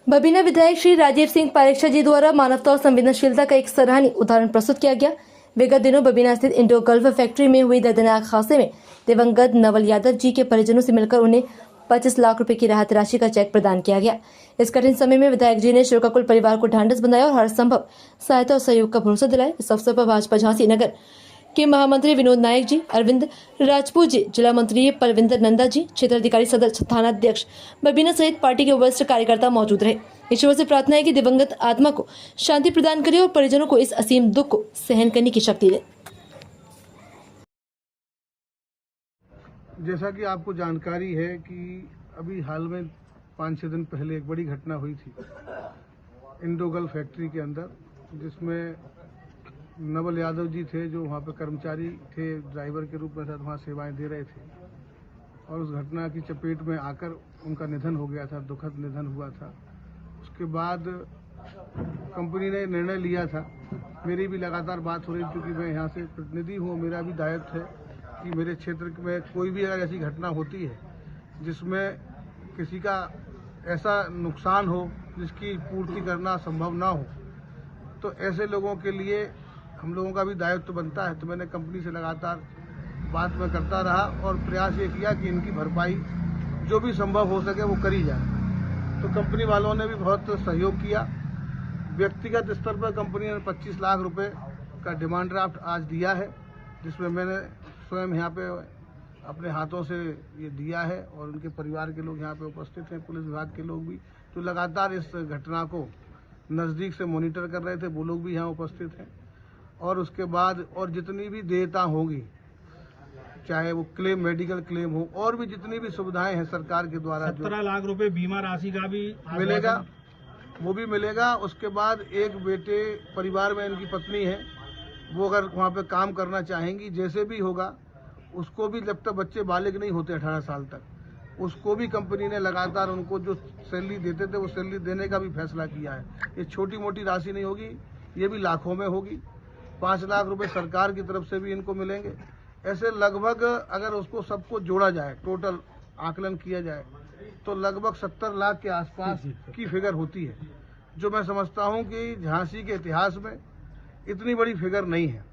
बबीना विधायक श्री राजीव सिंह पारेखा जी द्वारा मानवता और संवेदनशीलता का एक सराहनीय उदाहरण प्रस्तुत किया गया। विगत दिनों बबीना स्थित इंडो गल्फ फैक्ट्री में हुई दर्दनाक हादसे में दिवंगत नवल यादव जी के परिजनों से मिलकर उन्हें 25 लाख रुपए की राहत राशि का चेक प्रदान किया गया। इस कठिन समय में विधायक जी ने शोकाकुल परिवार को ढांढस बंधाया और हर संभव सहायता और सहयोग का भरोसा दिलाया। इस अवसर पर भाजपा झांसी नगर के महामंत्री विनोद नायक जी, अरविंद राजपूत जी, जिला मंत्री पलविंदर नंदा जी, क्षेत्राधिकारी सदर थाना अध्यक्ष बबीना सहित पार्टी के वरिष्ठ कार्यकर्ता मौजूद रहे। ईश्वर से प्रार्थना है कि दिवंगत आत्मा को शांति प्रदान करे और परिजनों को इस असीम दुख को सहन करने की शक्ति दे। जैसा कि आपको जानकारी है कि अभी हाल में 5-6 दिन पहले एक बड़ी घटना हुई थी इंडोगल फैक्ट्री के अंदर, जिसमें नवल यादव जी थे जो वहाँ पे कर्मचारी थे, ड्राइवर के रूप में शायद वहाँ सेवाएं दे रहे थे, और उस घटना की चपेट में आकर उनका निधन हो गया था, दुखद निधन हुआ था। उसके बाद कंपनी ने निर्णय लिया था, मेरी भी लगातार बात हो रही, क्योंकि मैं यहाँ से प्रतिनिधि हूँ, मेरा भी दायित्व है कि मेरे क्षेत्र में कोई भी अगर ऐसी घटना होती है जिसमें किसी का ऐसा नुकसान हो जिसकी पूर्ति करना संभव ना हो, तो ऐसे लोगों के लिए हम लोगों का भी दायित्व बनता है। तो मैंने कंपनी से लगातार बात में करता रहा और प्रयास ये किया कि इनकी भरपाई जो भी संभव हो सके वो करी जाए। तो कंपनी वालों ने भी बहुत सहयोग किया। व्यक्तिगत स्तर पर कंपनी ने 25 लाख रुपए का डिमांड ड्राफ्ट आज दिया है, जिसमें मैंने स्वयं यहाँ पे अपने हाथों से ये दिया है, और उनके परिवार के लोग यहाँ पे उपस्थित हैं, पुलिस विभाग के लोग भी जो लगातार इस घटना को नज़दीक से मॉनिटर कर रहे थे, वो लोग भी यहाँ उपस्थित हैं। और उसके बाद और जितनी भी देयता होगी, चाहे वो क्लेम, मेडिकल क्लेम हो, और भी जितनी भी सुविधाएं हैं सरकार के द्वारा, 17 लाख रुपए बीमा राशि का भी मिलेगा, वो भी मिलेगा। उसके बाद एक बेटे परिवार में इनकी पत्नी है, वो अगर वहाँ पे काम करना चाहेंगी, जैसे भी होगा उसको भी, जब तक बच्चे बालिग नहीं होते 18 साल तक, उसको भी कंपनी ने लगातार उनको जो सैलरी देते थे वो सैलरी देने का भी फैसला किया है। ये छोटी मोटी राशि नहीं होगी, ये भी लाखों में होगी। 5 लाख रुपए सरकार की तरफ से भी इनको मिलेंगे। ऐसे लगभग अगर उसको सबको जोड़ा जाए, टोटल आकलन किया जाए, तो लगभग 70 लाख के आसपास की फिगर होती है, जो मैं समझता हूं कि झांसी के इतिहास में इतनी बड़ी फिगर नहीं है।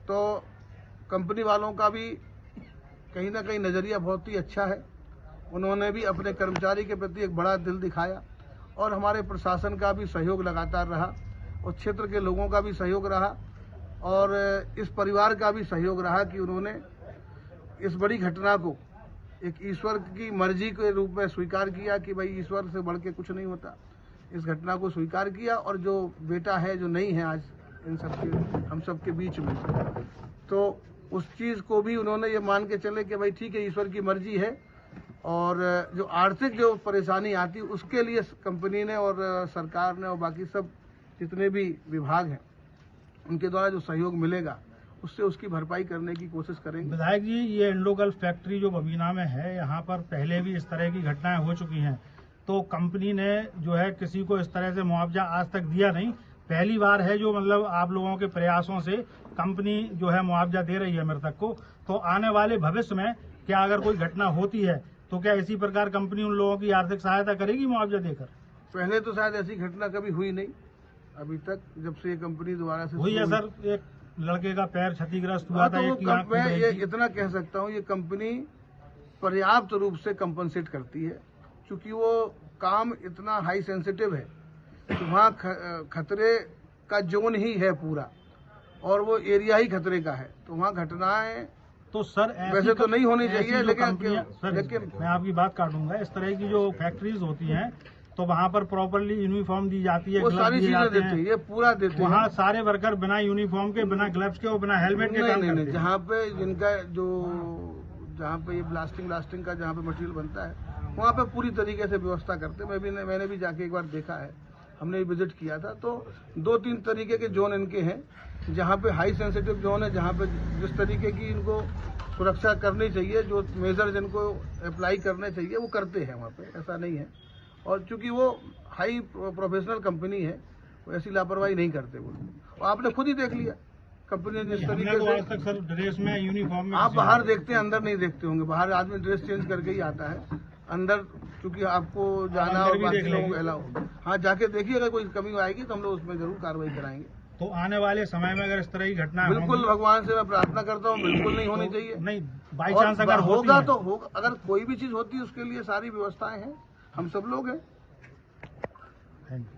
तो कंपनी वालों का भी कहीं ना कहीं नज़रिया बहुत ही अच्छा है। उन्होंने भी अपने कर्मचारी के प्रति एक बड़ा दिल दिखाया, और हमारे प्रशासन का भी सहयोग लगातार रहा, और क्षेत्र के लोगों का भी सहयोग रहा, और इस परिवार का भी सहयोग रहा कि उन्होंने इस बड़ी घटना को एक ईश्वर की मर्जी के रूप में स्वीकार किया कि भाई ईश्वर से बढ़ के कुछ नहीं होता। इस घटना को स्वीकार किया, और जो बेटा है जो नहीं है आज इन सबके हम सबके बीच में, तो उस चीज़ को भी उन्होंने ये मान के चले कि भाई ठीक है, ईश्वर की मर्जी है, और जो आर्थिक जो परेशानी आती उसके लिए कंपनी ने और सरकार ने और बाकी सब जितने भी विभाग हैं उनके द्वारा जो सहयोग मिलेगा उससे उसकी भरपाई करने की कोशिश करेंगे। विधायक जी, ये इंडोगल फैक्ट्री जो बबीना में है, यहाँ पर पहले भी इस तरह की घटनाएं हो चुकी हैं, तो कंपनी ने जो है किसी को इस तरह से मुआवजा आज तक दिया नहीं। पहली बार है जो मतलब आप लोगों के प्रयासों से कंपनी जो है मुआवजा दे रही है मृतक को। तो आने वाले भविष्य में क्या अगर कोई घटना होती है तो क्या इसी प्रकार कंपनी उन लोगों की आर्थिक सहायता करेगी मुआवजा देकर? पहले तो शायद ऐसी घटना कभी हुई नहीं अभी तक, जब से ये कंपनी दोबारा से हुई है। सर, एक लड़के का पैर क्षतिग्रस्त हुआ था। मैं ये इतना कह सकता हूँ, ये कंपनी पर्याप्त रूप से कंपनसेट करती है, क्योंकि वो काम इतना हाई सेंसिटिव है, तो वहाँ खतरे का जोन ही है पूरा, और वो एरिया ही खतरे का है, तो वहाँ घटनाएं तो सर वैसे तो नहीं होनी चाहिए, लेकिन मैं आपकी बात काटूंगा। इस तरह की जो फैक्ट्रीज होती हैं तो वहाँ पर प्रॉपरली यूनिफॉर्म दी जाती है, वो सारी चीजें देते हैं, ये पूरा देते हैं। वहाँ सारे वर्कर बिना यूनिफॉर्म के, बिना ग्लव्स के और बिना हेलमेट के काम करते हैं। जहाँ पे जिनका जहाँ पे ये ब्लास्टिंग का जहाँ पे मटेरियल बनता है, वहाँ पे पूरी तरीके से व्यवस्था करते हैं। मैंने भी जाके एक बार देखा है, हमने विजिट किया था। तो 2-3 तरीके के जोन इनके हैं, जहाँ पे हाई सेंसिटिव जोन है, जहाँ पे जिस तरीके की इनको सुरक्षा करनी चाहिए, जो मेजर्स इनको अप्लाई करने चाहिए वो करते हैं वहाँ पे, ऐसा नहीं है। और चूंकि वो हाई प्रोफेशनल कंपनी है, वो ऐसी लापरवाही नहीं करते वो। और आपने खुद ही देख लिया कंपनी ने जिस तरीके से, तक सर ड्रेस में, यूनिफॉर्म में आप बाहर देखते हैं, अंदर नहीं देखते होंगे। बाहर आदमी ड्रेस चेंज करके ही आता है, अंदर क्योंकि आपको जाना अंदर और भी बाकी देख लोगों लेंगे। को अलाउ। हाँ, जाके देखिए, अगर कोई कमी आएगी तो हम लोग उसमें जरूर कार्रवाई कराएंगे। तो आने वाले समय में अगर इस तरह की घटना बिल्कुल, भगवान से मैं प्रार्थना करता हूँ, बिल्कुल नहीं होनी चाहिए। नहीं, बाई और चांस अगर होती होगा है तो होगा, अगर कोई भी चीज होती है उसके लिए सारी व्यवस्थाएं हैं, हम सब लोग हैं। Thank you.